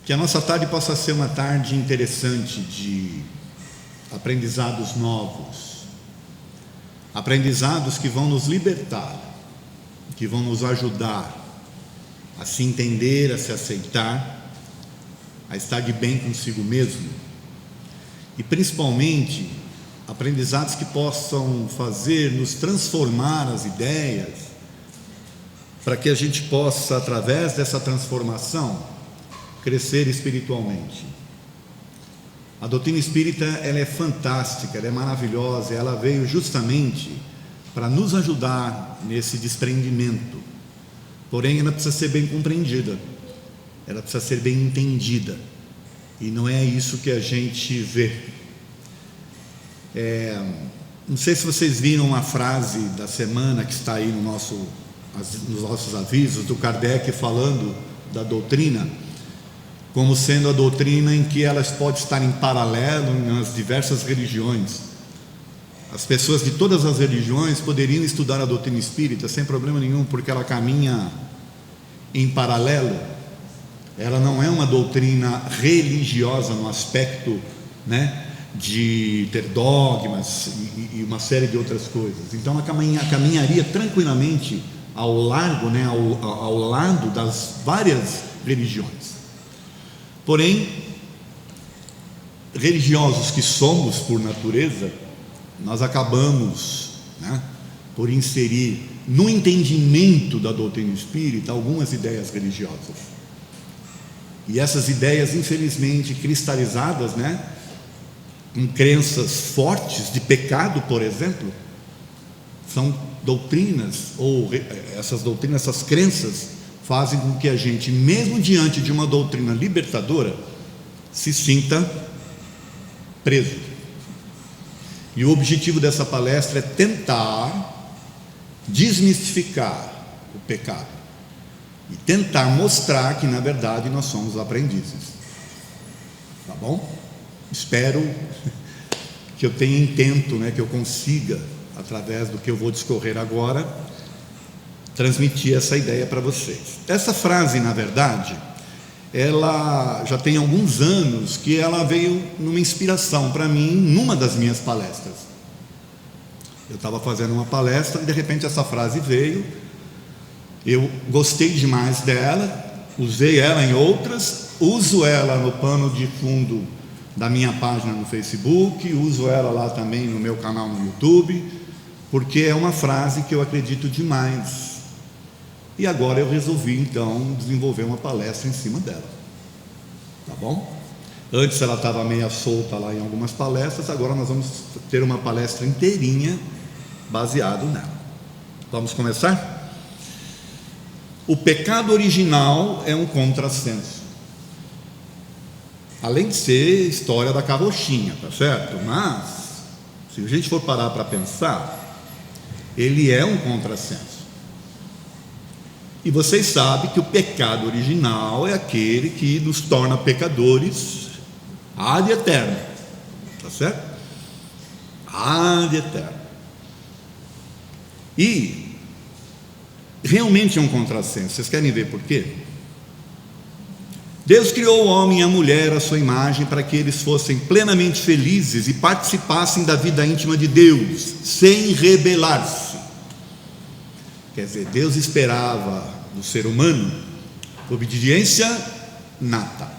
Que a nossa tarde possa ser uma tarde interessante de aprendizados novos, aprendizados que vão nos libertar, que vão nos ajudar a se entender, a se aceitar, a estar de bem consigo mesmo, e principalmente aprendizados que possam fazer nos transformar as ideias, para que a gente possa, através dessa transformação, crescer espiritualmente. A doutrina espírita, ela é fantástica, ela é maravilhosa, ela veio justamente para nos ajudar nesse desprendimento. Porém, ela precisa ser bem compreendida, ela precisa ser bem entendida, e não é isso que a gente vê. Não sei se vocês viram uma frase da semana que está aí nos nossos avisos, do Kardec falando da doutrina, como sendo a doutrina em que elas podem estar em paralelo nas diversas religiões. As pessoas de todas as religiões poderiam estudar a doutrina espírita sem problema nenhum, porque ela caminha em paralelo. Ela não é uma doutrina religiosa no aspecto, de ter dogmas e uma série de outras coisas. Então ela caminharia tranquilamente ao lado das várias religiões. Porém, religiosos que somos por natureza, nós acabamos por inserir no entendimento da doutrina espírita algumas ideias religiosas. E essas ideias, infelizmente, cristalizadas, em crenças fortes de pecado, por exemplo, são doutrinas, ou essas doutrinas, essas crenças, fazem com que a gente, mesmo diante de uma doutrina libertadora, se sinta preso. E o objetivo dessa palestra é tentar desmistificar o pecado e tentar mostrar que, na verdade, nós somos aprendizes. Tá bom? Espero que eu tenha intento, que eu consiga, através do que eu vou discorrer agora, transmitir essa ideia para vocês. Essa frase, na verdade, ela já tem alguns anos que ela veio numa inspiração para mim, numa das minhas palestras. Eu estava fazendo uma palestra e de repente essa frase veio, eu gostei demais dela, usei ela em outras, uso ela no pano de fundo da minha página no Facebook, uso ela lá também no meu canal no YouTube, porque é uma frase que eu acredito demais. E agora eu resolvi então desenvolver uma palestra em cima dela, tá bom? Antes ela estava meio solta lá em algumas palestras, agora nós vamos ter uma palestra inteirinha baseado nela. Vamos começar? O pecado original é um contrassenso, além de ser história da carrochinha, tá certo? Mas se a gente for parar para pensar, ele é um contrassenso. E vocês sabem que o pecado original é aquele que nos torna pecadores ad eterno, tá certo? Ad eterno. E realmente é um contrassenso. Vocês querem ver por quê? Deus criou o homem e a mulher à sua imagem para que eles fossem plenamente felizes e participassem da vida íntima de Deus, sem rebelar-se. Quer dizer, Deus esperava do ser humano obediência nata,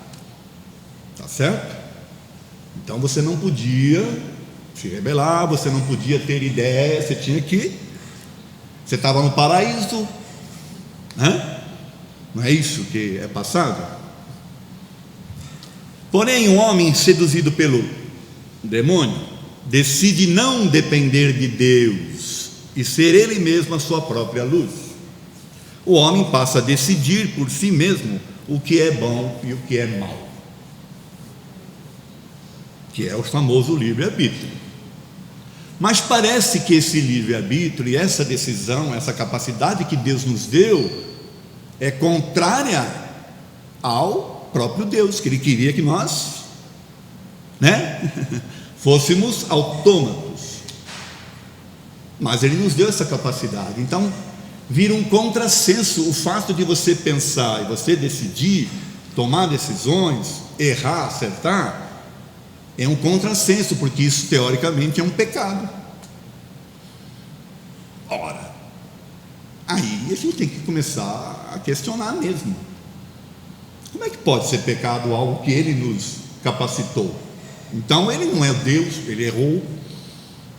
tá certo? Então você não podia se rebelar, você não podia ter ideia, você estava no paraíso, não é isso que é passado? Porém, o homem seduzido pelo demônio decide não depender de Deus e ser ele mesmo a sua própria luz. O homem passa a decidir por si mesmo o que é bom e o que é mal, que é o famoso livre-arbítrio. Mas parece que esse livre-arbítrio e essa decisão, essa capacidade que Deus nos deu, é contrária ao próprio Deus, que Ele queria que nós, fôssemos autômatos. Mas Ele nos deu essa capacidade. Então vira um contrassenso o fato de você pensar e você decidir tomar decisões, errar, acertar, é um contrassenso, porque isso teoricamente é um pecado. Ora, aí a gente tem que começar a questionar mesmo. Como é que pode ser pecado algo que Ele nos capacitou? Então Ele não é Deus, Ele errou,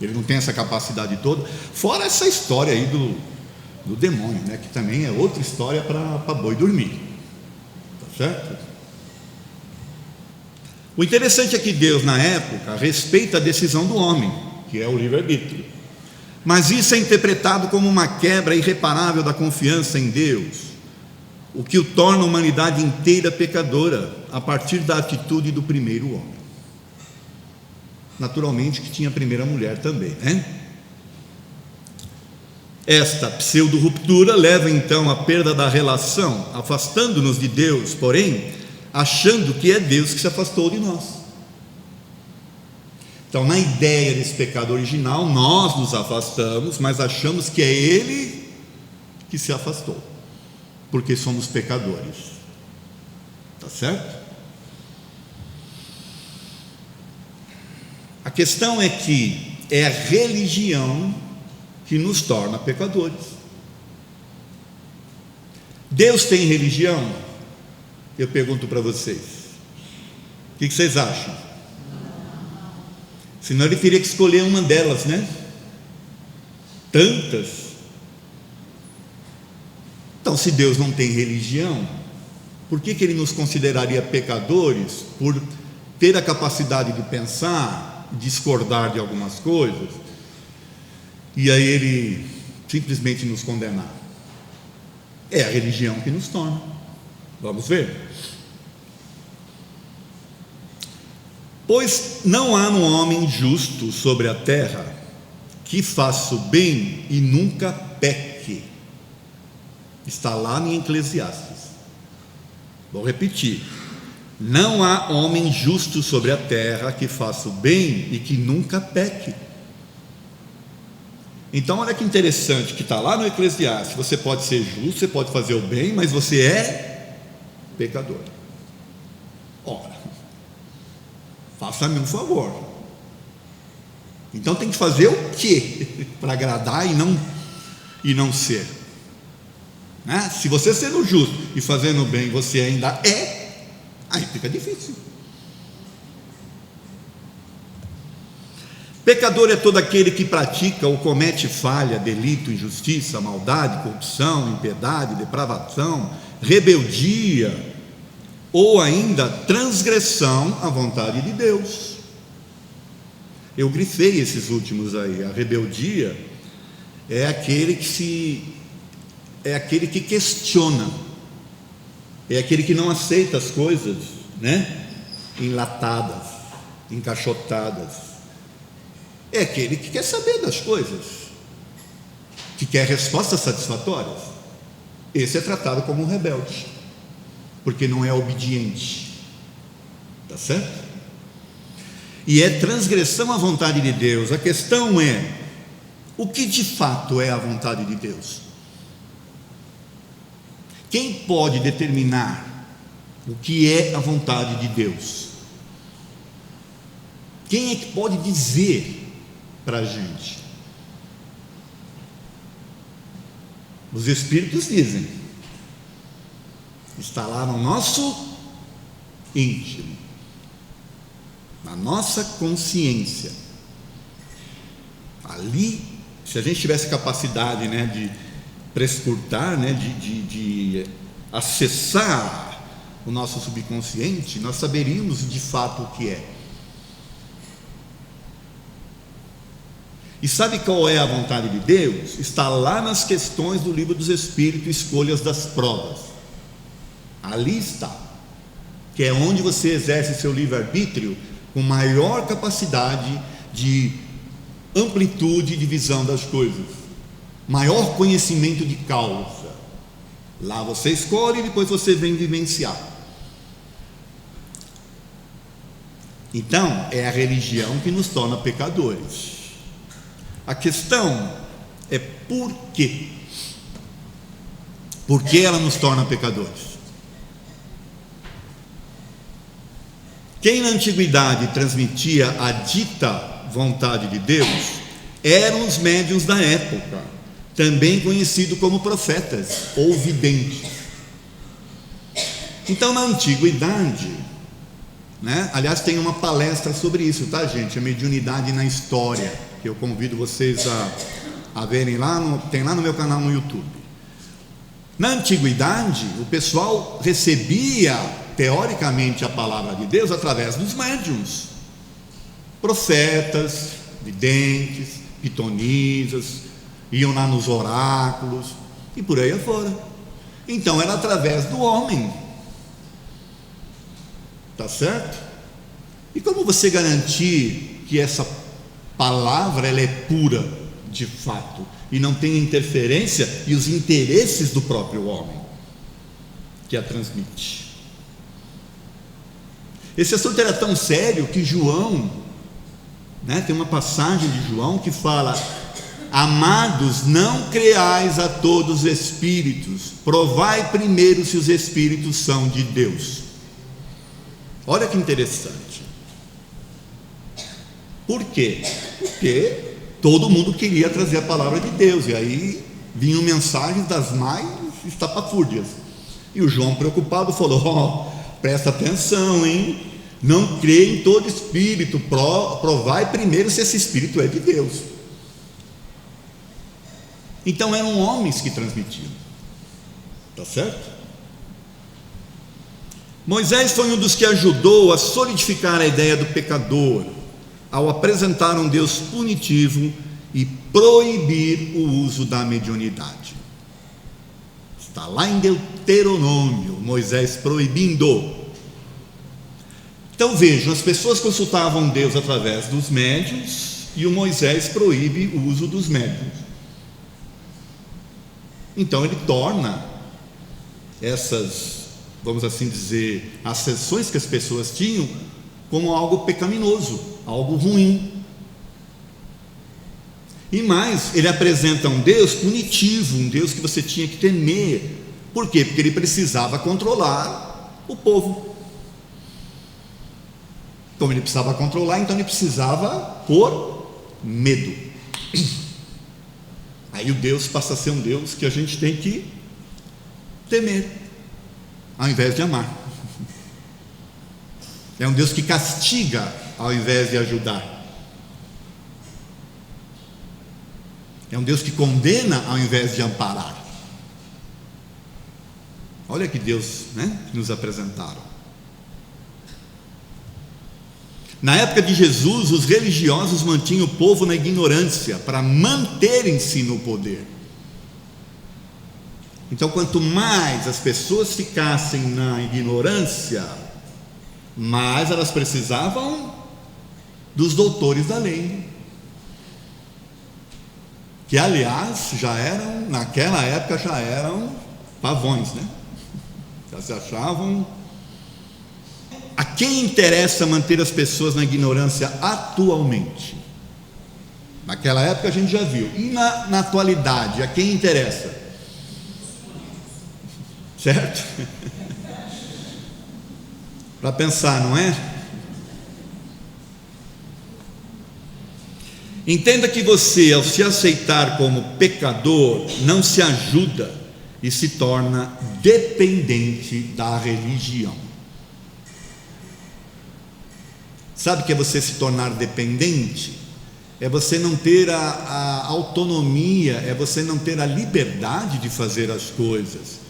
Ele não tem essa capacidade toda. Fora essa história aí do demônio, né? Que também é outra história para boi dormir, tá certo? O interessante é que Deus, na época, respeita a decisão do homem, que é o livre-arbítrio, mas isso é interpretado como uma quebra irreparável da confiança em Deus, o que o torna a humanidade inteira pecadora, a partir da atitude do primeiro homem. Naturalmente que tinha a primeira mulher também, né? Esta pseudo-ruptura leva então à perda da relação, afastando-nos de Deus, porém, achando que é Deus que se afastou de nós. Então, na ideia desse pecado original, nós nos afastamos, mas achamos que é Ele que se afastou, porque somos pecadores, tá certo? A questão é que é a religião que nos torna pecadores. Deus tem religião? Eu pergunto para vocês, o que vocês acham? Senão Ele teria que escolher uma delas, né? Tantas. Então, se Deus não tem religião, por que Ele nos consideraria pecadores por ter a capacidade de pensar, discordar de algumas coisas, e aí Ele simplesmente nos condenar? É a religião que nos torna. Vamos ver. Pois não há no homem justo sobre a terra que faça o bem e nunca peque. Está lá em Eclesiastes. Vou repetir: não há homem justo sobre a terra que faça o bem e que nunca peque. Então olha que interessante, que está lá no Eclesiastes. Você pode ser justo, você pode fazer o bem, mas você é pecador. Ora, faça-me um favor. Então tem que fazer o quê para agradar e não ser, né? Se você sendo justo e fazendo o bem você ainda é, aí fica difícil. Pecador é todo aquele que pratica ou comete falha, delito, injustiça, maldade, corrupção, impiedade, depravação, rebeldia ou ainda transgressão à vontade de Deus. Eu grifei esses últimos aí. A rebeldia é aquele que questiona, é aquele que não aceita as coisas, né? Enlatadas, encaixotadas. É aquele que quer saber das coisas, que quer respostas satisfatórias. Esse é tratado como um rebelde, porque não é obediente, tá certo? E é transgressão à vontade de Deus. A questão é, o que de fato é a vontade de Deus? Quem pode determinar o que é a vontade de Deus? Quem é que pode dizer para a gente? Os Espíritos dizem, está lá no nosso íntimo, na nossa consciência. Ali, se a gente tivesse capacidade, né, de prescrutar, né, de acessar o nosso subconsciente, nós saberíamos de fato o que é. E sabe qual é a vontade de Deus? Está lá nas questões do Livro dos Espíritos, Escolhas das Provas. Ali está, que é onde você exerce seu livre-arbítrio com maior capacidade de amplitude de visão das coisas, maior conhecimento de causa. Lá você escolhe e depois você vem vivenciar. Então, é a religião que nos torna pecadores. A questão é por quê? Por que ela nos torna pecadores? Quem na antiguidade transmitia a dita vontade de Deus eram os médiuns da época, também conhecidos como profetas ou videntes. Então, na antiguidade, aliás, tem uma palestra sobre isso, tá, gente? A mediunidade na história, que eu convido vocês a verem tem lá no meu canal no YouTube. Na antiguidade, o pessoal recebia teoricamente a palavra de Deus através dos médiuns, profetas, videntes, pitonisas, iam lá nos oráculos e por aí afora. Então era através do homem, tá certo? E como você garantir que essa palavra ela é pura de fato e não tem interferência e os interesses do próprio homem que a transmite? Esse assunto era tão sério que João, tem uma passagem de João que fala: amados, não creais a todos os espíritos, provai primeiro se os espíritos são de Deus. Olha que interessante. Por quê? Porque todo mundo queria trazer a palavra de Deus, e aí vinham mensagens das mais estapafúrdias, e o João, preocupado, falou: presta atenção, hein? Não crê em todo espírito, provai primeiro se esse espírito é de Deus. Então eram homens que transmitiam, tá certo? Moisés foi um dos que ajudou a solidificar a ideia do pecador, ao apresentar um Deus punitivo e proibir o uso da mediunidade. Está lá em Deuteronômio, Moisés proibindo. Então vejam, as pessoas consultavam Deus através dos médiuns, e o Moisés proíbe o uso dos médiuns. Então ele torna essas, vamos assim dizer, as sessões que as pessoas tinham como algo pecaminoso, algo ruim. E mais, ele apresenta um Deus punitivo, um Deus que você tinha que temer. Por quê? Porque ele precisava controlar o povo. Como ele precisava controlar, então ele precisava pôr medo. Aí o Deus passa a ser um Deus que a gente tem que temer, ao invés de amar. É um Deus que castiga, ao invés de ajudar. É um Deus que condena, ao invés de amparar. Olha que Deus, que nos apresentaram. Na época de Jesus, os religiosos mantinham o povo na ignorância para manterem-se no poder. Então, quanto mais as pessoas ficassem na ignorância, mais elas precisavam dos doutores da lei, que aliás naquela época já eram pavões, já se achavam. A quem interessa manter as pessoas na ignorância atualmente? Naquela época a gente já viu. E na atualidade, a quem interessa? Certo? Para pensar, não é? Entenda que você, ao se aceitar como pecador, não se ajuda e se torna dependente da religião. Sabe o que é você se tornar dependente? É você não ter a autonomia, é você não ter a liberdade de fazer as coisas.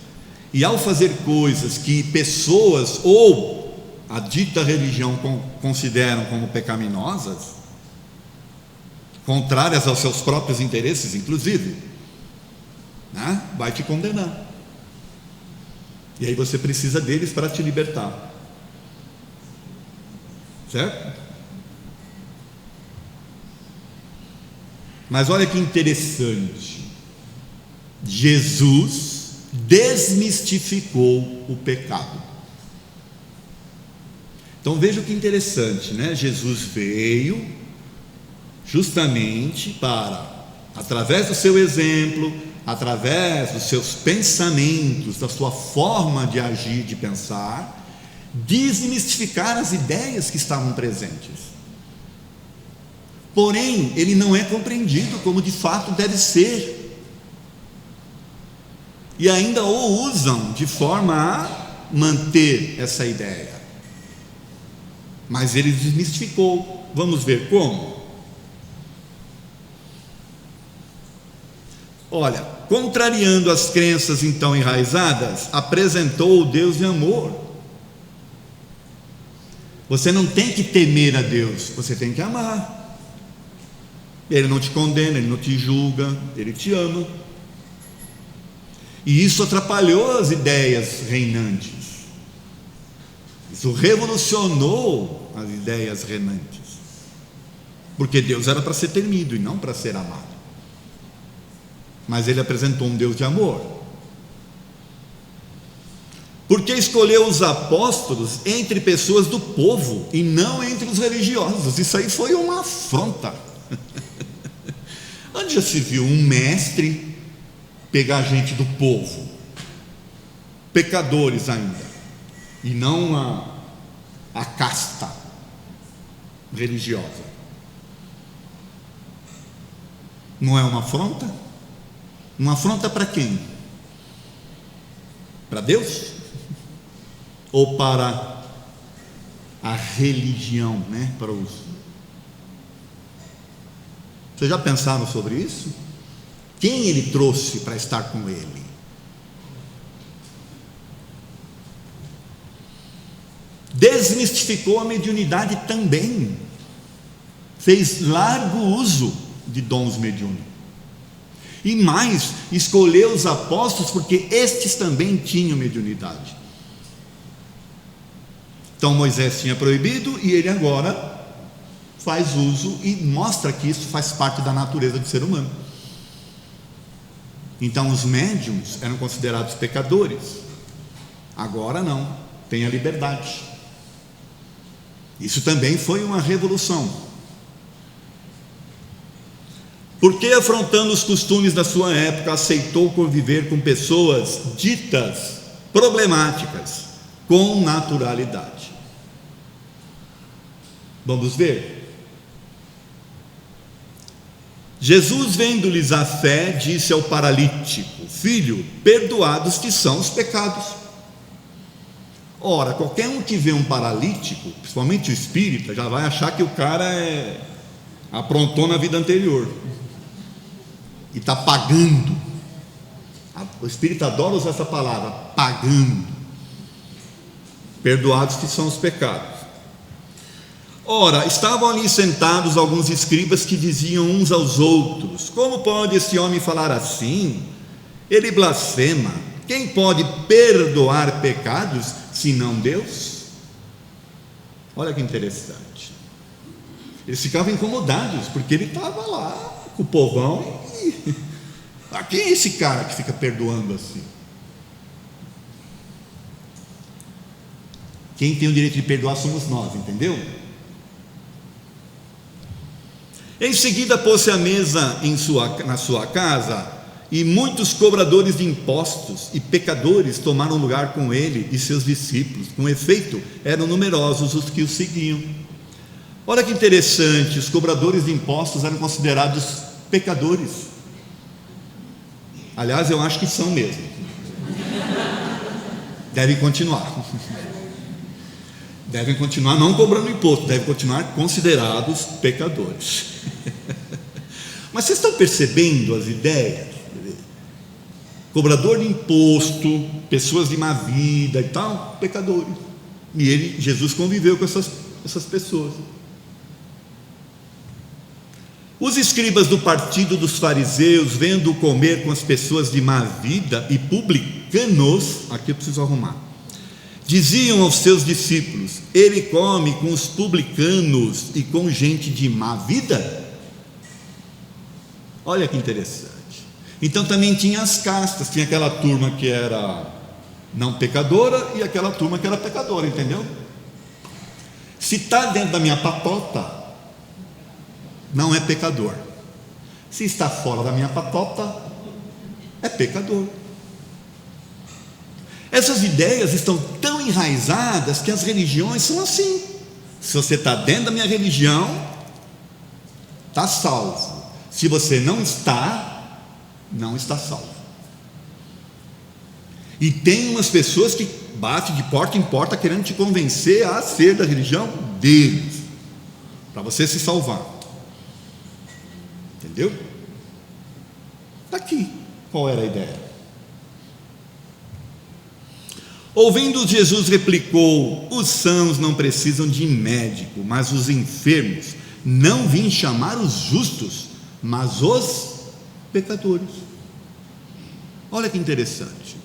E ao fazer coisas que pessoas ou a dita religião consideram como pecaminosas, contrárias aos seus próprios interesses, inclusive, vai te condenar. E aí você precisa deles para te libertar. Certo? Mas olha que interessante, Jesus desmistificou o pecado. Então veja que interessante, Jesus veio justamente para, através do seu exemplo, através dos seus pensamentos, da sua forma de agir, de pensar, desmistificar as ideias que estavam presentes. Porém, ele não é compreendido como de fato deve ser, e ainda o usam de forma a manter essa ideia. Mas ele desmistificou. Vamos ver como? Olha, contrariando as crenças então enraizadas, apresentou o Deus de amor. Você não tem que temer a Deus, você tem que amar. Ele não te condena, ele não te julga, ele te ama. E isso atrapalhou as ideias reinantes. Isso revolucionou as ideias reinantes. Porque Deus era para ser temido e não para ser amado. Mas ele apresentou um Deus de amor. Porque escolheu os apóstolos entre pessoas do povo e não entre os religiosos. Isso aí foi uma afronta. Onde já se viu um mestre pegar gente do povo, pecadores ainda, e não a casta religiosa? Não é uma afronta? Uma afronta para quem? Para Deus? Ou para a religião, né? Para os... Vocês já pensaram sobre isso? Quem ele trouxe para estar com ele? Desmistificou a mediunidade também. Fez largo uso de dons mediúnicos. E mais, escolheu os apóstolos porque estes também tinham mediunidade. Então Moisés tinha proibido e ele agora faz uso e mostra que isso faz parte da natureza do ser humano. Então os médiuns eram considerados pecadores, agora não, tem a liberdade. Isso também foi uma revolução. Porque, afrontando os costumes da sua época, aceitou conviver com pessoas ditas problemáticas com naturalidade. Vamos ver? Jesus, vendo-lhes a fé, disse ao paralítico: filho, perdoados te são os pecados. Ora, qualquer um que vê um paralítico, principalmente o espírita, já vai achar que o cara aprontou na vida anterior e está pagando. O espírita adora usar essa palavra, pagando. Perdoados te são os pecados. Ora, estavam ali sentados alguns escribas que diziam uns aos outros: como pode esse homem falar assim? Ele blasfema. Quem pode perdoar pecados senão Deus? Olha que interessante. Eles ficavam incomodados porque ele estava lá com o povão e quem é esse cara que fica perdoando assim? Quem tem o direito de perdoar somos nós, entendeu? Em seguida pôs-se à mesa na sua casa, e muitos cobradores de impostos e pecadores tomaram lugar com ele e seus discípulos. Com efeito, eram numerosos os que o seguiam. Olha que interessante, os cobradores de impostos eram considerados pecadores. Aliás, eu acho que são mesmo. Devem continuar. Devem continuar não cobrando imposto, devem continuar considerados pecadores. Mas vocês estão percebendo as ideias? Cobrador de imposto, pessoas de má vida e tal, pecadores. E Jesus conviveu com essas pessoas. Os escribas do partido dos fariseus, vendo-o comer com as pessoas de má vida e publicanos, aqui eu preciso arrumar, diziam aos seus discípulos: ele come com os publicanos e com gente de má vida? Olha que interessante. Então também tinha as castas, tinha aquela turma que era não pecadora e aquela turma que era pecadora, entendeu? Se está dentro da minha patota, não é pecador. Se está fora da minha patota, é pecador. Essas ideias estão tão enraizadas que as religiões são assim. Se você está dentro da minha religião, está salvo. Se você não está, não está salvo. E tem umas pessoas que batem de porta em porta querendo te convencer a ser da religião deles, para você se salvar. Entendeu? Aqui, qual era a ideia? Ouvindo, Jesus replicou: os sãos não precisam de médico, mas os enfermos. Não vim chamar os justos, mas os pecadores. Olha que interessante.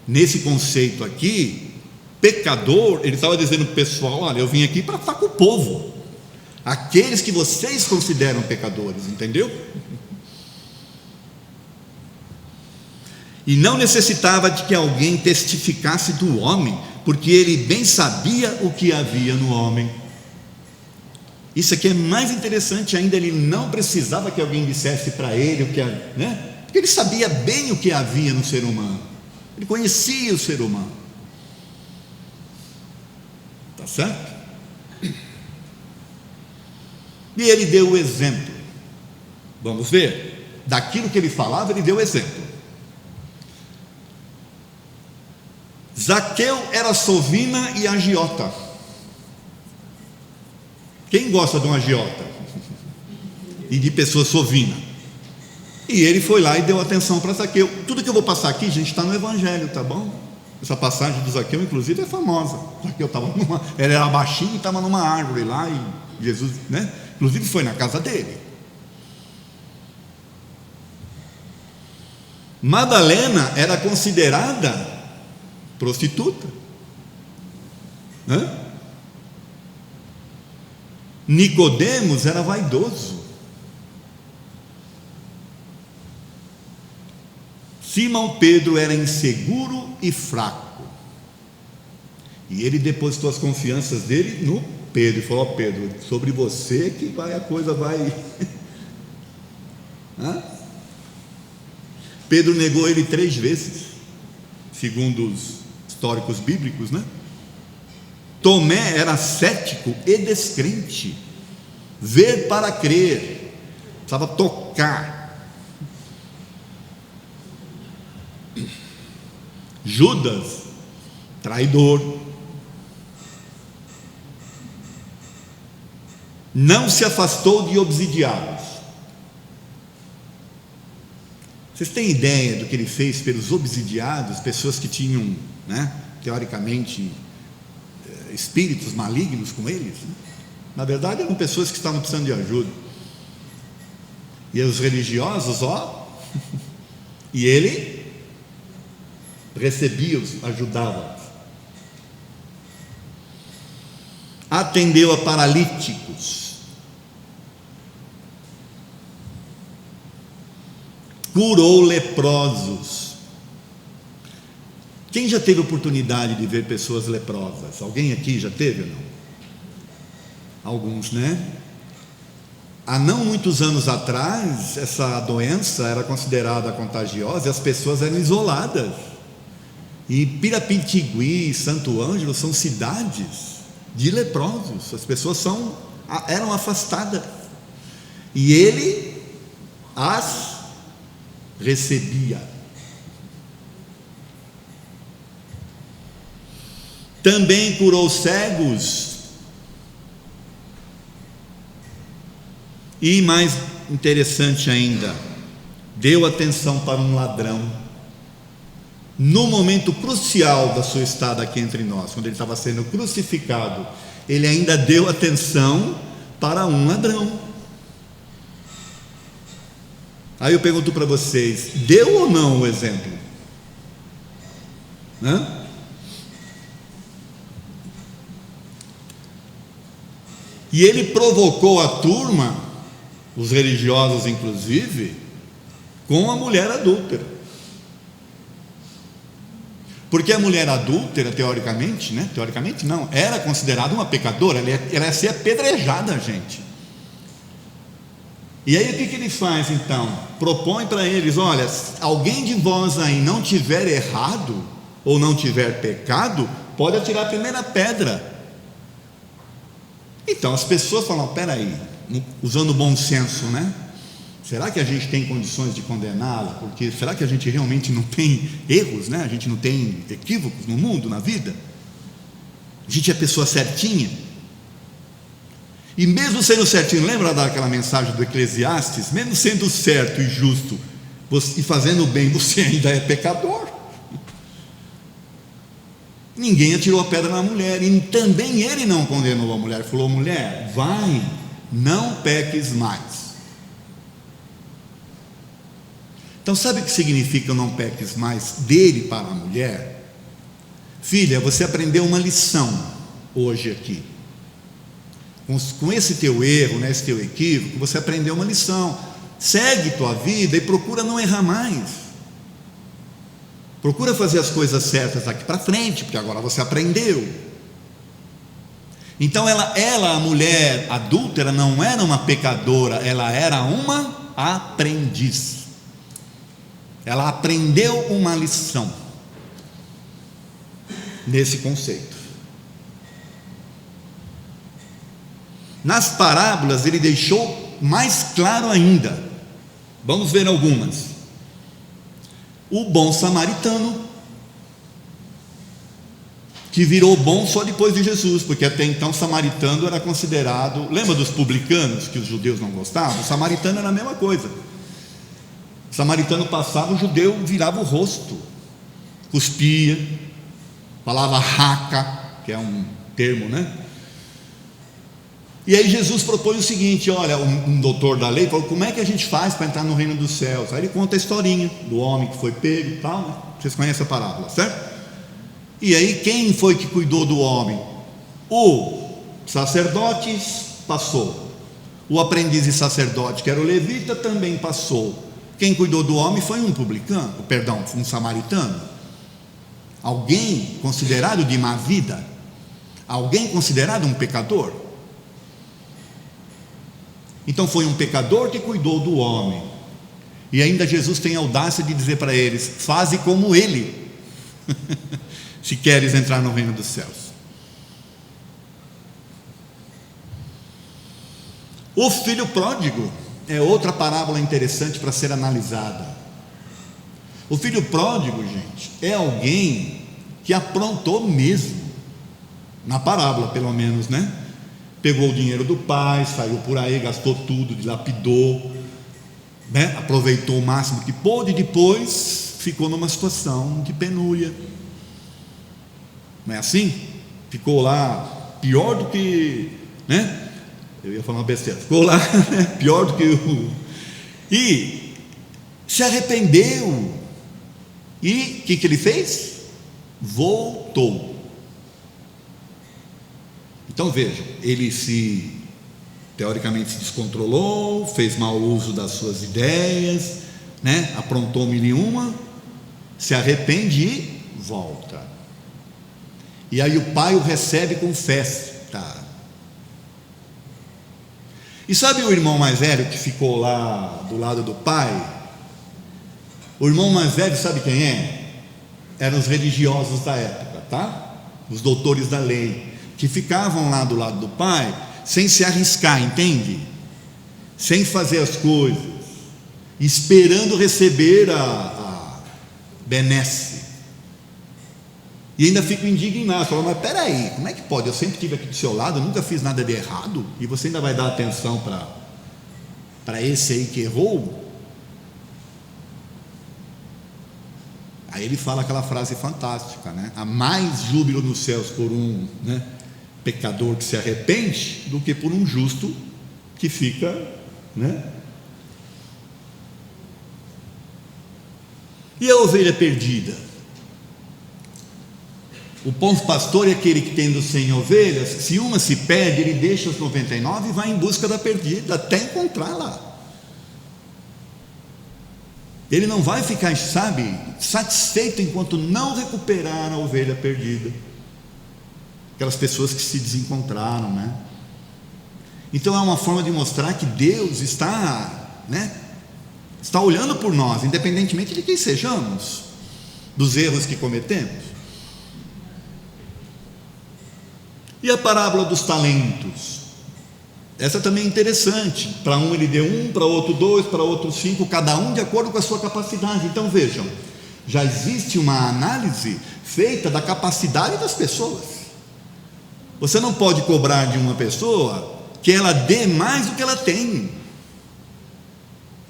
Nesse conceito aqui, pecador, ele estava dizendo para o pessoal: olha, eu vim aqui para estar com o povo, aqueles que vocês consideram pecadores, entendeu? E não necessitava de que alguém testificasse do homem, porque ele bem sabia o que havia no homem. Isso aqui é mais interessante ainda, ele não precisava que alguém dissesse para ele o que, né? Porque ele sabia bem o que havia no ser humano, ele conhecia o ser humano, tá certo? E ele deu o exemplo, vamos ver, daquilo que ele falava, ele deu o exemplo. Zaqueu era sovina e agiota. Quem gosta de um agiota? E de pessoa sovina? E ele foi lá e deu atenção para Zaqueu. Tudo que eu vou passar aqui, gente, está no Evangelho, tá bom? Essa passagem do Zaqueu, inclusive, é famosa. Zaqueu ele era baixinho e estava numa árvore lá, e Jesus, né? Inclusive foi na casa dele. Madalena era considerada prostituta, né? Nicodemos era vaidoso. Simão Pedro era inseguro e fraco. E ele depositou as confianças dele no Pedro e falou: ó, Pedro, sobre você que a coisa vai. Pedro negou ele 3 vezes, segundo os históricos bíblicos, né? Tomé era cético e descrente. Ver para crer, precisava tocar. Judas, traidor. Não se afastou de obsidiados. Vocês têm ideia do que ele fez pelos obsidiados, pessoas que tinham, né, teoricamente, espíritos malignos com eles, né? Na verdade eram pessoas que estavam precisando de ajuda, e os religiosos, e ele recebia-os, ajudava-os. Atendeu a paralíticos, curou leprosos. Quem já teve oportunidade de ver pessoas leprosas? Alguém aqui já teve ou não? Alguns, né? Há não muitos anos atrás, essa doença era considerada contagiosa e as pessoas eram isoladas. E Pirapintigui, Santo Ângelo são cidades de leprosos. As pessoas eram afastadas. E ele as recebia. Também curou cegos. E mais interessante ainda, deu atenção para um ladrão. No momento crucial da sua estada aqui entre nós, quando ele estava sendo crucificado, ele ainda deu atenção para um ladrão. Aí eu pergunto para vocês: deu ou não o exemplo? E ele provocou a turma, os religiosos inclusive, com a mulher adúltera. Porque a mulher adúltera, teoricamente, né? Teoricamente não, era considerada uma pecadora, ela ia ser apedrejada, gente. E aí o que ele faz então? Propõe para eles: olha, alguém de vós aí não tiver errado, ou não tiver pecado, pode atirar a primeira pedra. Então as pessoas falam: peraí, usando o bom senso, né? Será que a gente tem condições de condená-la? Porque será que a gente realmente não tem erros, né? A gente não tem equívocos no mundo, na vida? A gente é pessoa certinha? E mesmo sendo certinho, lembra daquela mensagem do Eclesiastes? Mesmo sendo certo e justo e fazendo bem, você ainda é pecador. Ninguém atirou a pedra na mulher, e também ele não condenou a mulher. Falou: mulher, vai, não peques mais. Então sabe o que significa não peques mais dele para a mulher? Filha, você aprendeu uma lição hoje aqui. Com esse teu erro, né, esse teu equívoco, você aprendeu uma lição. Segue tua vida e procura não errar mais. Procura fazer as coisas certas daqui para frente, porque agora você aprendeu. Então ela, a mulher adúltera, não era uma pecadora, ela era uma aprendiz. Ela aprendeu uma lição nesse conceito. Nas parábolas ele deixou mais claro ainda. Vamos ver algumas. O bom samaritano, que virou bom só depois de Jesus, porque até então samaritano era considerado, lembra dos publicanos que os judeus não gostavam? O samaritano era a mesma coisa. O samaritano passava, o judeu virava o rosto, cuspia, falava raca, que é um termo, né? E aí Jesus propõe o seguinte: olha, um doutor da lei falou: como é que a gente faz para entrar no reino dos céus? Aí ele conta a historinha do homem que foi pego e tal, né? Vocês conhecem a parábola, certo? E aí quem foi que cuidou do homem? O sacerdote passou, o aprendiz de sacerdote, que era o levita, também passou. Quem cuidou do homem foi um publicano, um samaritano. Alguém considerado de má vida, alguém considerado um pecador. Então foi um pecador que cuidou do homem. E ainda Jesus tem a audácia de dizer para eles: faze como ele, se queres entrar no reino dos céus. O filho pródigo é outra parábola interessante para ser analisada. O filho pródigo, gente, é alguém que aprontou mesmo, na parábola pelo menos, né? Pegou o dinheiro do pai, saiu por aí, gastou tudo, dilapidou, né? Aproveitou o máximo que pôde, e depois ficou numa situação de penúria. Não é assim? Ficou lá pior do que, né? Eu ia falar uma besteira. Ficou lá, né? Pior do que o... E se arrependeu. E o que ele fez? Voltou. Então vejam, ele teoricamente se descontrolou, fez mau uso das suas ideias, né? Aprontou mil e uma, se arrepende e volta. E aí o pai o recebe com festa. E sabe o irmão mais velho que ficou lá do lado do pai? O irmão mais velho, sabe quem é? Eram os religiosos da época, tá? Os doutores da lei, que ficavam lá do lado do pai, sem se arriscar, entende? Sem fazer as coisas, esperando receber a benesse. E ainda fico indignado, falando: mas peraí, como é que pode? Eu sempre estive aqui do seu lado, eu nunca fiz nada de errado, e você ainda vai dar atenção para esse aí que errou? Aí ele fala aquela frase fantástica, né? Há mais júbilo nos céus por um, né, pecador que se arrepende, do que por um justo que fica, né? E a ovelha perdida? O bom pastor é aquele que, tendo 100 ovelhas, se uma se perde, ele deixa as 99 e vai em busca da perdida, até encontrar lá. Ele não vai ficar, sabe, satisfeito enquanto não recuperar a ovelha perdida. Aquelas pessoas que se desencontraram, né? Então é uma forma de mostrar que Deus está, está olhando por nós, independentemente de quem sejamos, dos erros que cometemos. E a parábola dos talentos? Essa também é interessante. Para um ele deu 1, para outro 2, para outro 5, cada um de acordo com a sua capacidade. Então vejam, já existe uma análise feita da capacidade das pessoas. Você não pode cobrar de uma pessoa que ela dê mais do que ela tem.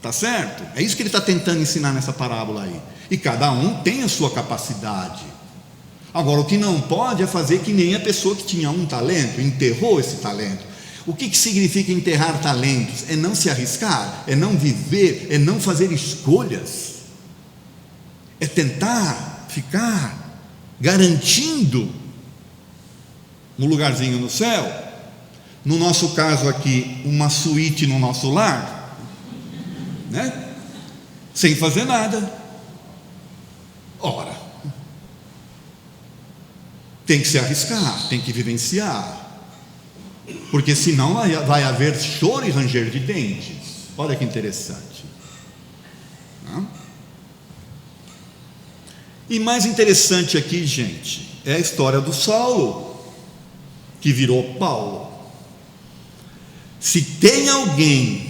Tá certo? É isso que ele está tentando ensinar nessa parábola aí. E cada um tem a sua capacidade. Agora, o que não pode é fazer que nem a pessoa que tinha um talento, enterrou esse talento. O que significa enterrar talentos? É não se arriscar, é não viver, é não fazer escolhas, é tentar ficar garantindo um lugarzinho no céu. No nosso caso aqui, uma suíte no nosso lar, sem fazer nada. Ora, tem que se arriscar, tem que vivenciar, porque senão vai haver choro e ranger de dentes. Olha que interessante. E mais interessante aqui, gente, é a história do Saulo, que virou Paulo. Se tem alguém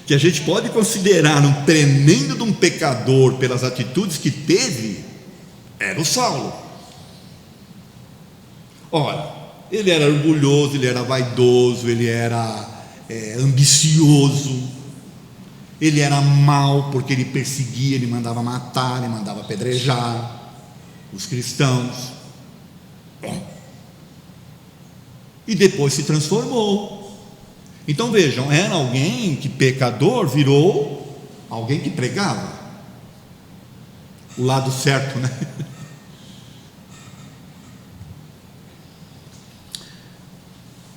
que a gente pode considerar um tremendo de um pecador pelas atitudes que teve, era o Saulo. Ora, ele era orgulhoso, ele era vaidoso, ele era ambicioso, ele era mau, porque ele perseguia, ele mandava matar, ele mandava apedrejar os cristãos. E depois se transformou. Então vejam, era alguém que pecador virou alguém que pregava o lado certo,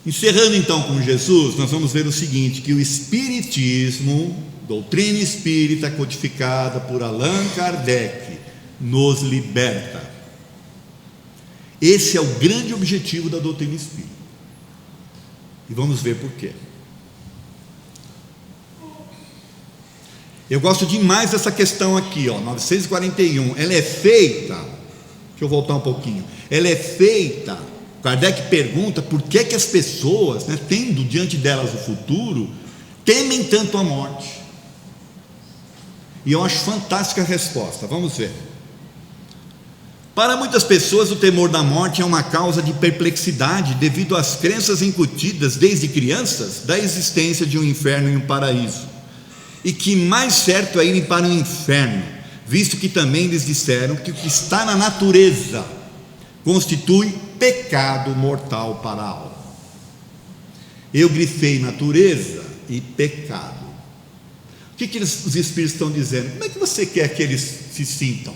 Encerrando então com Jesus, nós vamos ver o seguinte, que o Espiritismo, doutrina espírita codificada por Allan Kardec, nos liberta. Esse é o grande objetivo da doutrina espírita. E vamos ver por quê. Eu gosto demais dessa questão aqui, 941. Ela é feita, deixa eu voltar um pouquinho. Ela é feita, Kardec pergunta por que as pessoas, tendo diante delas o futuro, temem tanto a morte. E eu acho fantástica a resposta. Vamos ver. Para muitas pessoas, o temor da morte é uma causa de perplexidade devido às crenças incutidas desde crianças da existência de um inferno e um paraíso, e que mais certo é irem para o inferno, visto que também lhes disseram que o que está na natureza constitui pecado mortal para a alma. Eu grifei natureza e pecado. O que os espíritos estão dizendo? Como é que você quer que eles se sintam?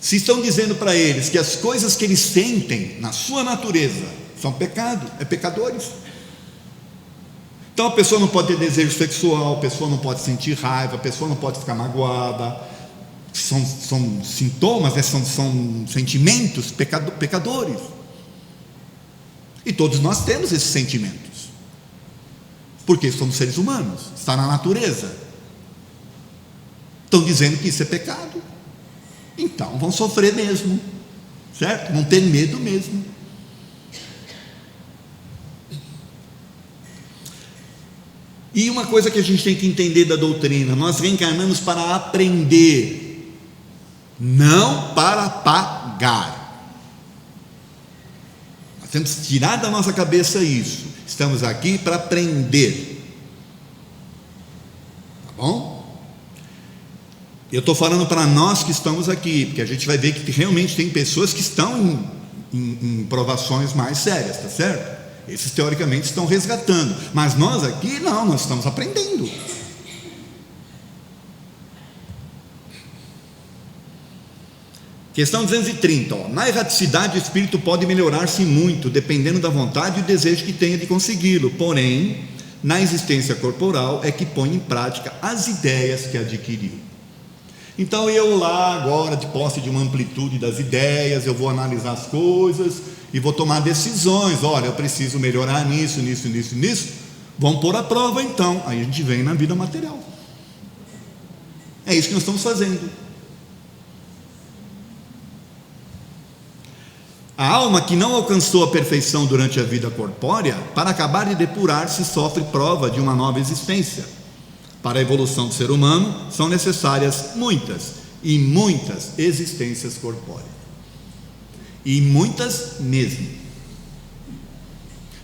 Se estão dizendo para eles que as coisas que eles sentem na sua natureza são pecado, pecadores. Então a pessoa não pode ter desejo sexual, a pessoa não pode sentir raiva, a pessoa não pode ficar magoada. São sintomas, são sentimentos pecadores. E todos nós temos esses sentimentos, porque somos seres humanos, está na natureza. Estão dizendo que isso é pecado, então vão sofrer mesmo, certo? Vão ter medo mesmo. E uma coisa que a gente tem que entender da doutrina: nós reencarnamos para aprender, não para pagar. Nós temos que tirar da nossa cabeça isso. Estamos aqui para aprender, tá bom? Eu estou falando para nós que estamos aqui, porque a gente vai ver que realmente tem pessoas que estão em provações mais sérias, tá certo? Esses teoricamente estão resgatando, mas nós aqui não, nós estamos aprendendo. Questão 230, na erraticidade o espírito pode melhorar-se muito, dependendo da vontade e do desejo que tenha de consegui-lo, porém, na existência corporal é que põe em prática as ideias que adquiriu. Então eu lá agora, de posse de uma amplitude das ideias, eu vou analisar as coisas, e vou tomar decisões. Olha, eu preciso melhorar nisso. Vamos pôr a prova então. Aí a gente vem na vida material. É isso que nós estamos fazendo. A alma que não alcançou a perfeição durante a vida corpórea, para acabar de depurar-se, sofre prova de uma nova existência. Para a evolução do ser humano, são necessárias muitas e muitas existências corpóreas. E muitas mesmo.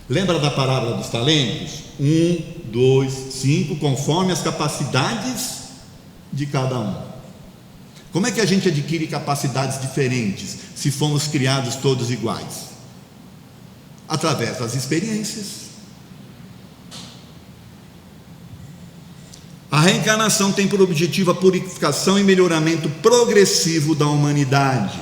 Lembra da parábola dos talentos? 1, 2, 5, conforme as capacidades de cada um. Como é que a gente adquire capacidades diferentes se fomos criados todos iguais? Através das experiências. A reencarnação tem por objetivo a purificação e melhoramento progressivo da humanidade.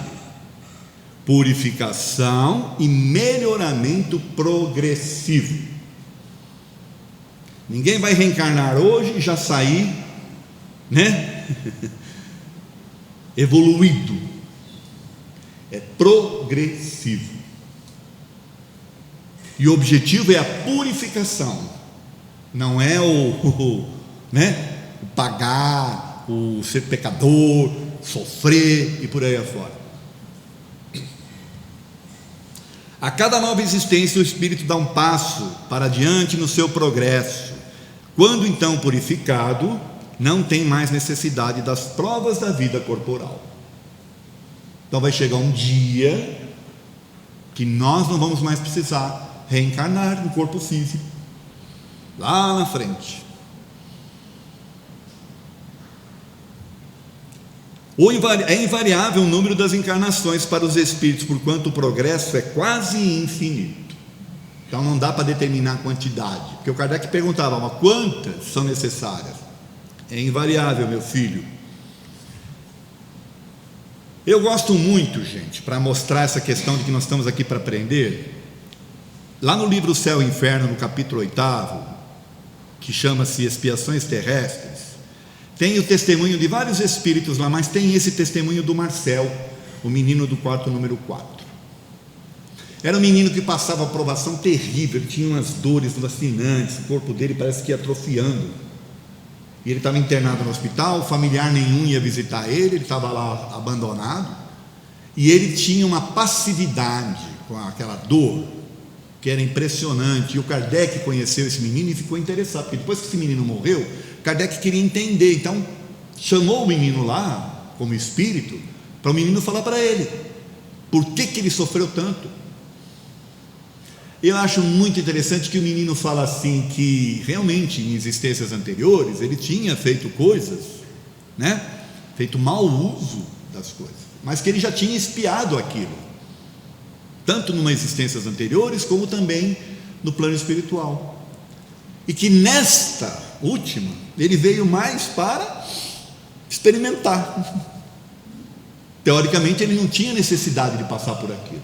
Purificação e melhoramento progressivo. Ninguém vai reencarnar hoje e já sair, evoluído. É progressivo. E o objetivo é a purificação. Não é o pagar, o ser pecador, sofrer e por aí afora. A cada nova existência, o espírito dá um passo para adiante no seu progresso. Quando então purificado, não tem mais necessidade das provas da vida corporal. Então vai chegar um dia que nós não vamos mais precisar reencarnar no corpo físico, lá na frente. É invariável o número das encarnações para os espíritos, porquanto o progresso é quase infinito. Então não dá para determinar a quantidade, porque o Kardec perguntava, mas quantas são necessárias? É invariável, meu filho. Eu gosto muito, gente, para mostrar essa questão de que nós estamos aqui para aprender, lá no livro Céu e Inferno, no capítulo 8º, que chama-se Expiações Terrestres, tem o testemunho de vários espíritos lá, mas tem esse testemunho do Marcel, o menino do quarto número 4. Era um menino que passava provação terrível, ele tinha umas dores lacinantes, o corpo dele parece que ia atrofiando. E ele estava internado no hospital, familiar nenhum ia visitar ele estava lá abandonado, e ele tinha uma passividade com aquela dor, que era impressionante. E o Kardec conheceu esse menino e ficou interessado, porque depois que esse menino morreu, Kardec queria entender, então chamou o menino lá, como espírito, para o menino falar para ele, por que ele sofreu tanto. Eu acho muito interessante que o menino fala assim, que realmente em existências anteriores, ele tinha feito coisas, feito mau uso das coisas, mas que ele já tinha expiado aquilo, tanto numa existências anteriores, como também no plano espiritual, e que nesta última, ele veio mais para experimentar. Teoricamente ele não tinha necessidade de passar por aquilo,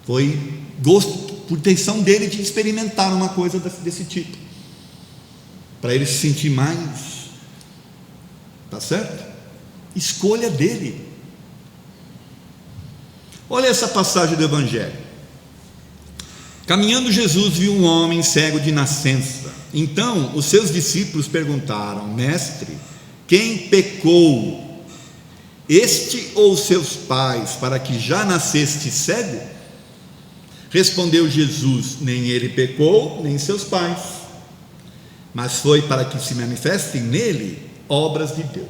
foi gosto, por intenção dele de experimentar uma coisa desse tipo, para ele se sentir mais, tá certo? Escolha dele. Olha essa passagem do Evangelho. Caminhando, Jesus viu um homem cego de nascença. Então os seus discípulos perguntaram: Mestre, quem pecou, este ou seus pais, para que já nasceste cego? Respondeu Jesus: nem ele pecou, nem seus pais, mas foi para que se manifestem nele obras de Deus.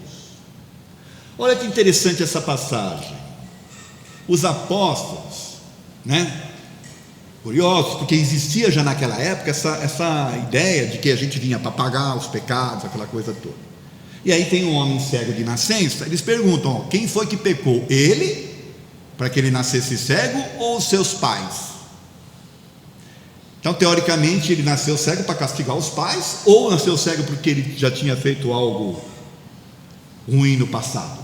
Olha que interessante essa passagem. Os apóstolos, curiosos, porque existia já naquela época essa ideia de que a gente vinha para pagar os pecados, aquela coisa toda. E aí tem um homem cego de nascença, eles perguntam: quem foi que pecou? Ele, para que ele nascesse cego, ou os seus pais? Então teoricamente ele nasceu cego para castigar os pais, ou nasceu cego porque ele já tinha feito algo ruim no passado?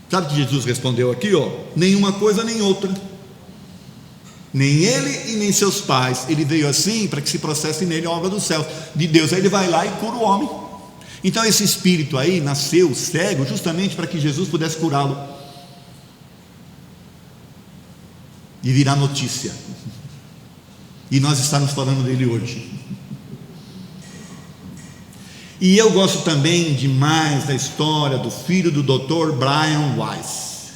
Sabe o que Jesus respondeu aqui? Nenhuma coisa nem outra. Nem ele e nem seus pais. Ele veio assim para que se processe nele a obra do céu, de Deus. Aí ele vai lá e cura o homem. Então esse espírito aí nasceu cego justamente para que Jesus pudesse curá-lo. e virar notícia. E nós estamos falando dele hoje. E eu gosto também demais da história do filho do Dr. Brian Weiss.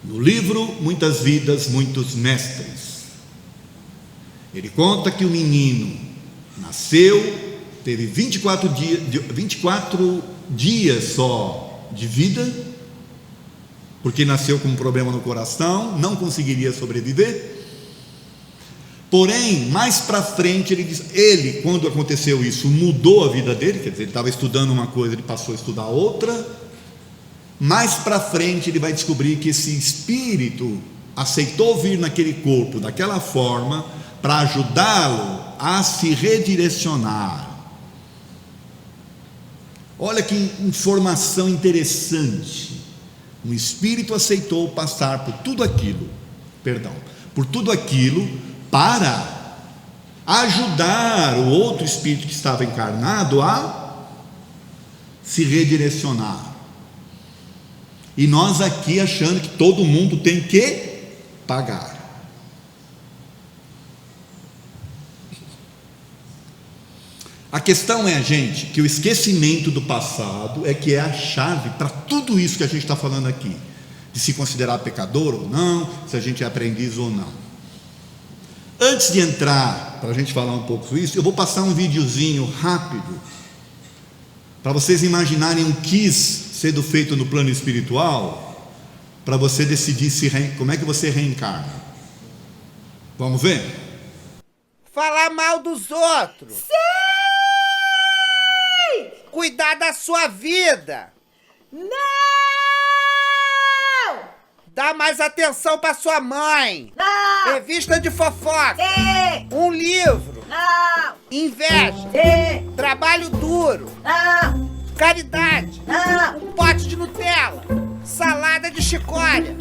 No livro Muitas Vidas, Muitos Mestres, ele conta que o menino nasceu, teve 24 dias só de vida, porque nasceu com um problema no coração, não conseguiria sobreviver. Porém, mais para frente, ele, quando aconteceu isso, mudou a vida dele, quer dizer, ele estava estudando uma coisa, ele passou a estudar outra. Mais para frente, ele vai descobrir que esse espírito aceitou vir naquele corpo, daquela forma, para ajudá-lo a se redirecionar. Olha que informação interessante. Um espírito aceitou passar por tudo aquilo, para ajudar o outro espírito que estava encarnado a se redirecionar. E nós aqui achando que todo mundo tem que pagar. A questão é, gente, que o esquecimento do passado é que é a chave para tudo isso que a gente está falando aqui, de se considerar pecador ou não, se a gente é aprendiz ou não. Antes de entrar, para a gente falar um pouco sobre isso, eu vou passar um videozinho rápido, para vocês imaginarem um quiz sendo feito no plano espiritual, para você decidir como é que você reencarna. Vamos ver? Falar mal dos outros. Sim! Cuidar da sua vida. Não! Dar mais atenção pra sua mãe. Não! Revista de fofoca. Sim! Um livro. Não! Inveja. Sim! Trabalho duro. Não! Caridade. Não! Um pote de Nutella. Salada de chicória.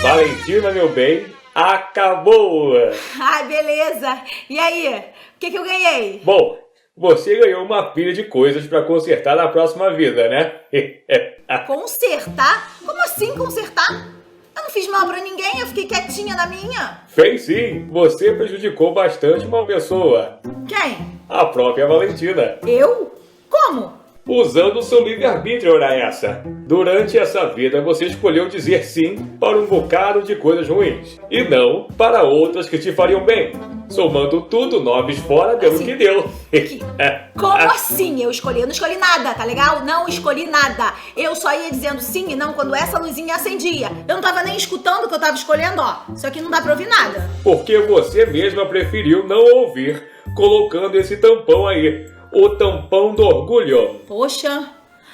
Valentina, meu bem, acabou! Ai, beleza! E aí? O que eu ganhei? Bom, você ganhou uma pilha de coisas para consertar na próxima vida, né? Consertar? Como assim consertar? Eu não fiz mal pra ninguém, eu fiquei quietinha na minha. Fez sim, você prejudicou bastante uma pessoa. Quem? A própria Valentina. Eu? Como? Usando o seu livre-arbítrio, ora essa. Durante essa vida você escolheu dizer sim para um bocado de coisas ruins e não para outras que te fariam bem, somando tudo, 9 fora, deu o que deu. Como assim? Eu não escolhi nada, tá legal? Não escolhi nada. Eu só ia dizendo sim e não quando essa luzinha acendia. Eu não tava nem escutando o que eu tava escolhendo, ó. Isso aqui não dá pra ouvir nada. Porque você mesma preferiu não ouvir, colocando esse tampão aí. O tampão do orgulho. Poxa,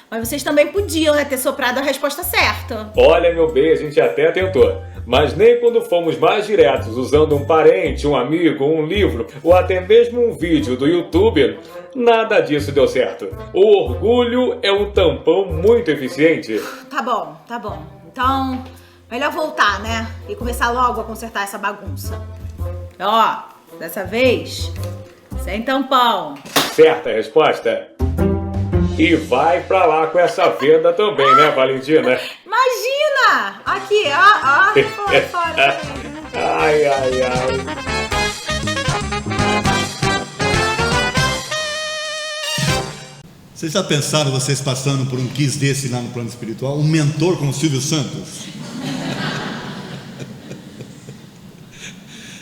mas vocês também podiam, né, ter soprado a resposta certa. Olha, meu bem, a gente até tentou. Mas nem quando fomos mais diretos, usando um parente, um amigo, um livro, ou até mesmo um vídeo do YouTube, nada disso deu certo. O orgulho é um tampão muito eficiente. Tá bom. Então, melhor voltar, né? E começar logo a consertar essa bagunça. Ó, dessa vez, sem tampão. Certa resposta. E vai pra lá com essa venda também, né, Valentina? Imagina! Aqui, ó, fora. Ai. Vocês já pensaram, vocês passando por um quiz desse lá no plano espiritual? Um mentor como o Silvio Santos?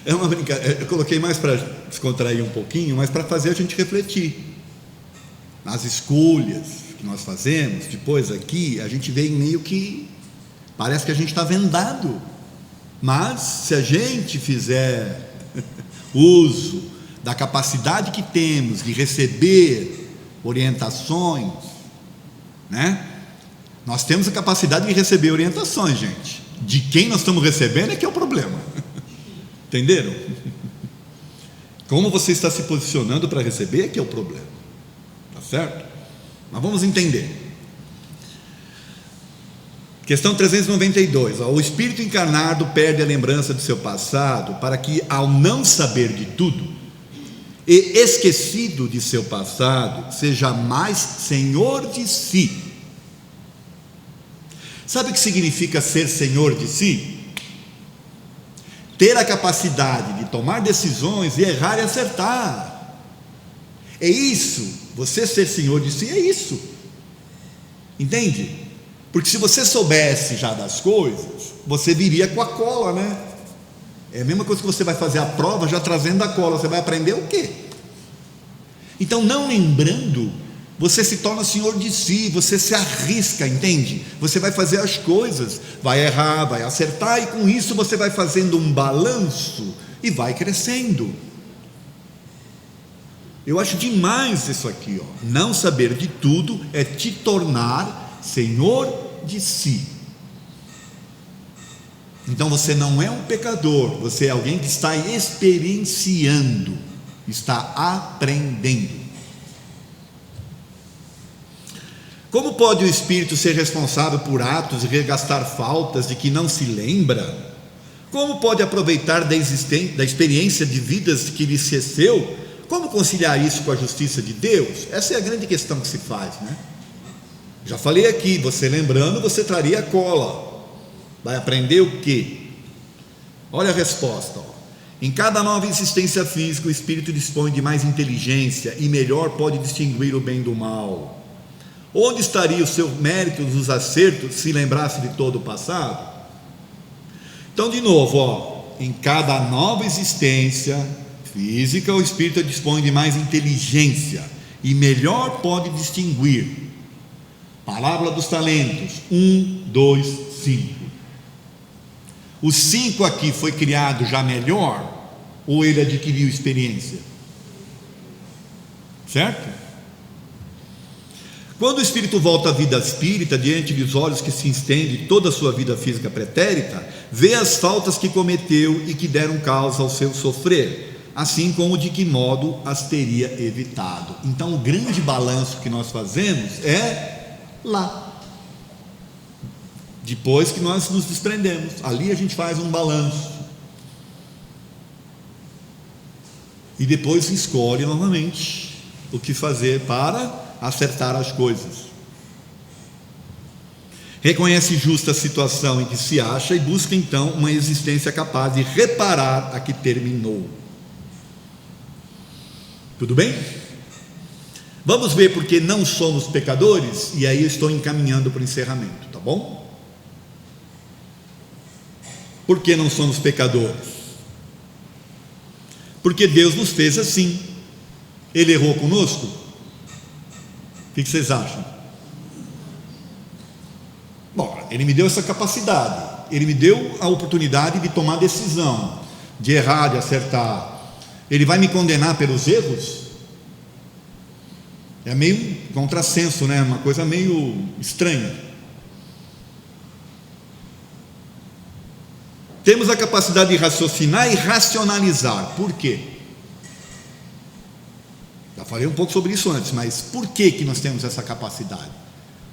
É uma brincadeira. Eu coloquei mais para descontrair um pouquinho, mas para fazer a gente refletir. As escolhas que nós fazemos, depois aqui, a gente vê meio que parece que a gente está vendado. Mas se a gente fizer uso da capacidade que temos de receber orientações, né? Nós temos a capacidade de receber orientações, gente. De quem nós estamos recebendo é que é o problema. Entenderam? Como você está se posicionando para receber é que é o problema. Tá certo? Mas vamos entender. Questão 392. O espírito encarnado perde a lembrança do seu passado para que, ao não saber de tudo e esquecido de seu passado, seja mais senhor de si. Sabe o que significa ser senhor de si? ter a capacidade de tomar decisões e errar e acertar. É isso, você ser senhor de si é isso. Entende? Porque se você soubesse já das coisas, você viria com a cola, né? É a mesma coisa que você vai fazer a prova já trazendo a cola. Você vai aprender o quê? Então, não lembrando, você se torna senhor de si, você se arrisca, entende? Você vai fazer as coisas, vai errar, vai acertar, e com isso você vai fazendo um balanço e vai crescendo. Eu acho demais isso aqui, ó. Não saber de tudo é te tornar senhor de si. Então você não é um pecador, você é alguém que está experienciando, está aprendendo. Como pode o espírito ser responsável por atos e regastar faltas de que não se lembra? Como pode aproveitar da experiência de vidas que lhe esqueceu? Como conciliar isso com a justiça de Deus? Essa é a grande questão que se faz, né? Já falei aqui, você lembrando, você traria a cola. Vai aprender o quê? Olha a resposta, ó. Em cada nova existência física, o espírito dispõe de mais inteligência e melhor pode distinguir o bem do mal. Onde estaria o seu mérito nos acertos se lembrasse de todo o passado? Então, de novo, ó, em cada nova existência física, o espírito dispõe de mais inteligência e melhor pode distinguir. Parábola dos talentos, 1, 2, 5. O 5 aqui foi criado já melhor, ou ele adquiriu experiência? Certo? Quando o espírito volta à vida espírita, diante dos olhos que se estende toda a sua vida física pretérita, vê as faltas que cometeu e que deram causa ao seu sofrer, assim como de que modo as teria evitado. Então, o grande balanço que nós fazemos é lá. Depois que nós nos desprendemos, ali a gente faz um balanço. E depois escolhe novamente o que fazer para acertar as coisas. Reconhece justa a situação em que se acha e busca então uma existência capaz de reparar a que terminou. Tudo bem? Vamos ver porque não somos pecadores, e aí eu estou encaminhando para o encerramento, tá bom? Por que não somos pecadores? Porque Deus nos fez assim. Ele errou conosco? O que vocês acham? Bom, Ele me deu essa capacidade, Ele me deu a oportunidade de tomar decisão, de errar, de acertar. Ele vai me condenar pelos erros? É meio contrassenso, né? Uma coisa meio estranha. Temos a capacidade de raciocinar e racionalizar. Por quê? Já falei um pouco sobre isso antes, mas por que nós temos essa capacidade?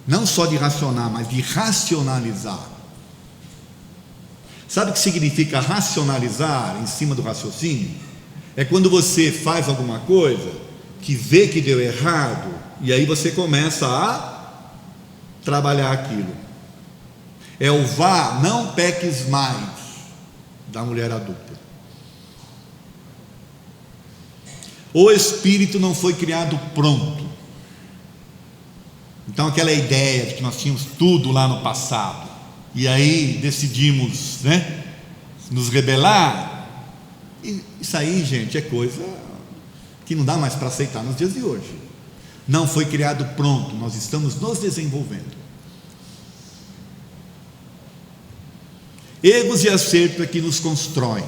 Não só de racionar, mas de racionalizar. Sabe o que significa racionalizar em cima do raciocínio? É quando você faz alguma coisa que vê que deu errado, e aí você começa a trabalhar aquilo. É o vá, não peques mais, da mulher adulta. O espírito não foi criado pronto. Então aquela ideia de que nós tínhamos tudo lá no passado, e aí decidimos, né, nos rebelar, isso aí, gente, é coisa que não dá mais para aceitar nos dias de hoje. Não foi criado pronto, nós estamos nos desenvolvendo. Erros e acerto é que nos constroem.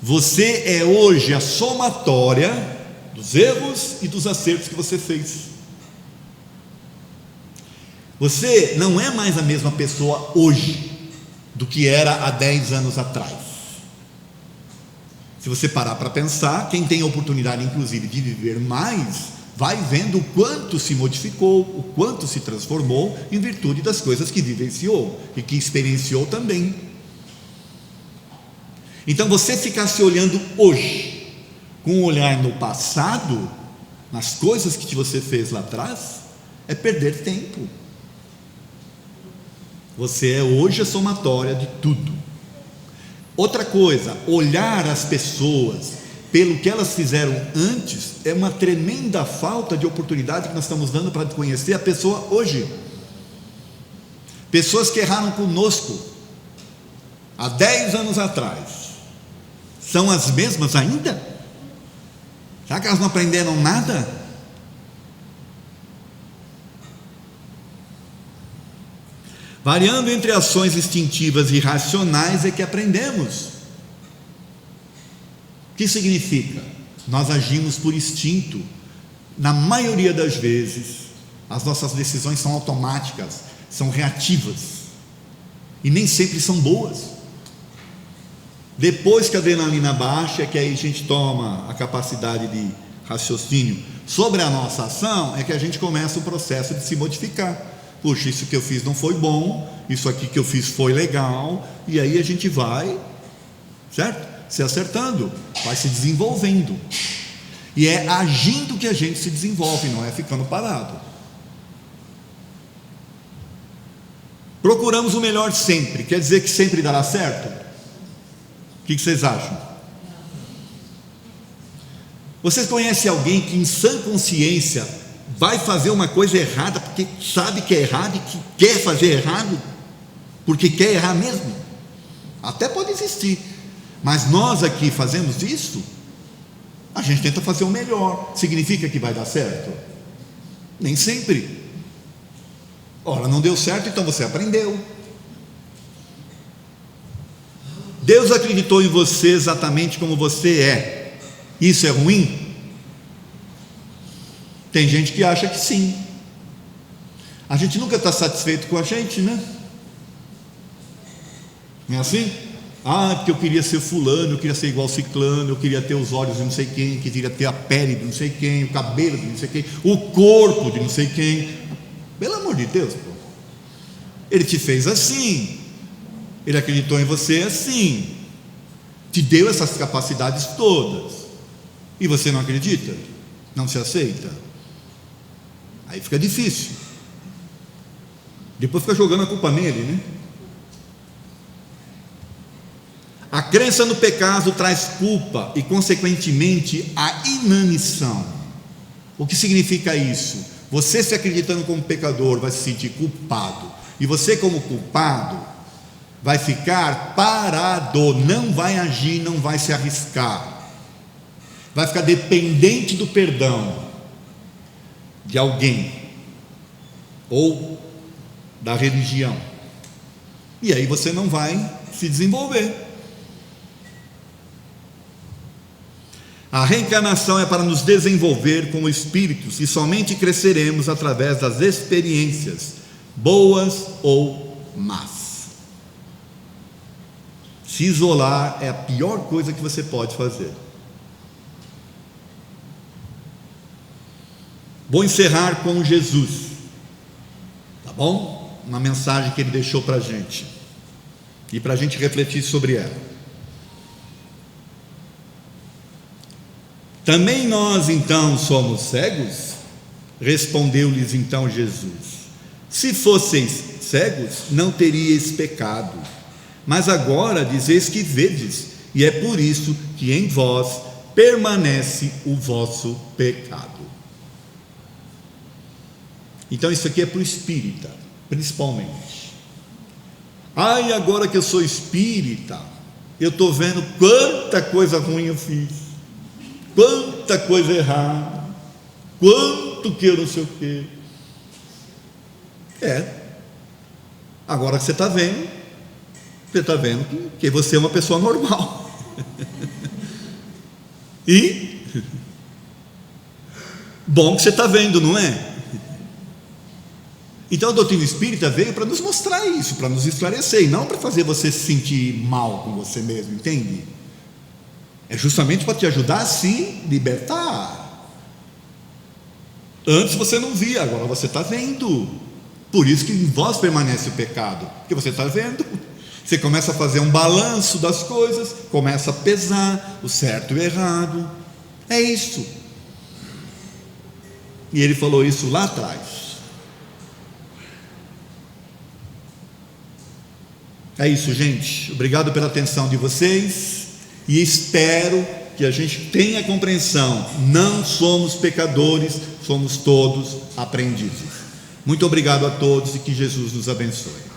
Você é hoje a somatória dos erros e dos acertos que você fez. Você não é mais a mesma pessoa hoje do que era há 10 anos atrás. Se você parar para pensar, quem tem a oportunidade inclusive de viver mais, vai vendo o quanto se modificou, o quanto se transformou em virtude das coisas que vivenciou e que experienciou também. Então você ficar se olhando hoje, com um olhar no passado, nas coisas que você fez lá atrás, é perder tempo. Você é hoje a somatória de tudo. Outra coisa, olhar as pessoas pelo que elas fizeram antes é uma tremenda falta de oportunidade que nós estamos dando para conhecer a pessoa hoje. Pessoas que erraram conosco há 10 anos atrás são as mesmas ainda? Será que elas não aprenderam nada? Variando entre ações instintivas e racionais é que aprendemos. O que significa? Nós agimos por instinto. Na maioria das vezes, as nossas decisões são automáticas, são reativas, e nem sempre são boas. Depois que a adrenalina baixa, é que aí a gente toma a capacidade de raciocínio sobre a nossa ação, é que a gente começa o processo de se modificar. Puxa, isso que eu fiz não foi bom, isso aqui que eu fiz foi legal, e aí a gente vai, certo? Se acertando, vai se desenvolvendo. E é agindo que a gente se desenvolve, não é ficando parado. Procuramos o melhor sempre, quer dizer que sempre dará certo? O que vocês acham? Vocês conhecem alguém que em sã consciência vai fazer uma coisa errada porque sabe que é errado e que quer fazer errado porque quer errar mesmo? Até pode existir, mas nós aqui fazemos isso. A gente tenta fazer o melhor. Significa que vai dar certo? Nem sempre. Ora, não deu certo, então você aprendeu. Deus acreditou em você exatamente como você é. Isso é ruim? Tem gente que acha que sim. A gente nunca está satisfeito com a gente, né? Não é assim? Ah, porque eu queria ser fulano, eu queria ser igual ciclano, eu queria ter os olhos de não sei quem, queria ter a pele de não sei quem, o cabelo de não sei quem, o corpo de não sei quem. Pelo amor de Deus, pô. Ele te fez assim, ele acreditou em você assim, te deu essas capacidades todas, e você não acredita? Não se aceita? Aí fica difícil. Depois fica jogando a culpa nele, né? A crença no pecado traz culpa e, consequentemente, a inanição. O que significa isso? Você se acreditando como pecador vai se sentir culpado, e você como culpado vai ficar parado, não vai agir, não vai se arriscar, vai ficar dependente do perdão de alguém ou da religião, e aí você não vai se desenvolver. A reencarnação é para nos desenvolver como espíritos, e somente cresceremos através das experiências, boas ou más. Se isolar é a pior coisa que você pode fazer. Vou encerrar com Jesus, tá bom? Uma mensagem que ele deixou para a gente, e para a gente refletir sobre ela. Também nós então somos cegos? Respondeu-lhes então Jesus: se fosseis cegos, não teríeis pecado, mas agora dizeis que vedes, e é por isso que em vós permanece o vosso pecado. Então isso aqui é para o espírita, principalmente. Ai, agora que eu sou espírita, eu estou vendo quanta coisa ruim eu fiz, quanta coisa errada, quanto que eu não sei o quê. Agora que você está vendo que você é uma pessoa normal. E bom que você está vendo, não é? Então a doutrina espírita veio para nos mostrar isso, para nos esclarecer, e não para fazer você se sentir mal com você mesmo, entende? É justamente para te ajudar a se libertar. Antes você não via, agora você está vendo. Por isso que em vós permanece o pecado, porque você está vendo. Você começa a fazer um balanço das coisas, começa a pesar o certo e o errado. É isso. E ele falou isso lá atrás. É isso, gente. Obrigado pela atenção de vocês e espero que a gente tenha compreensão. Não somos pecadores, somos todos aprendizes. Muito obrigado a todos e que Jesus nos abençoe.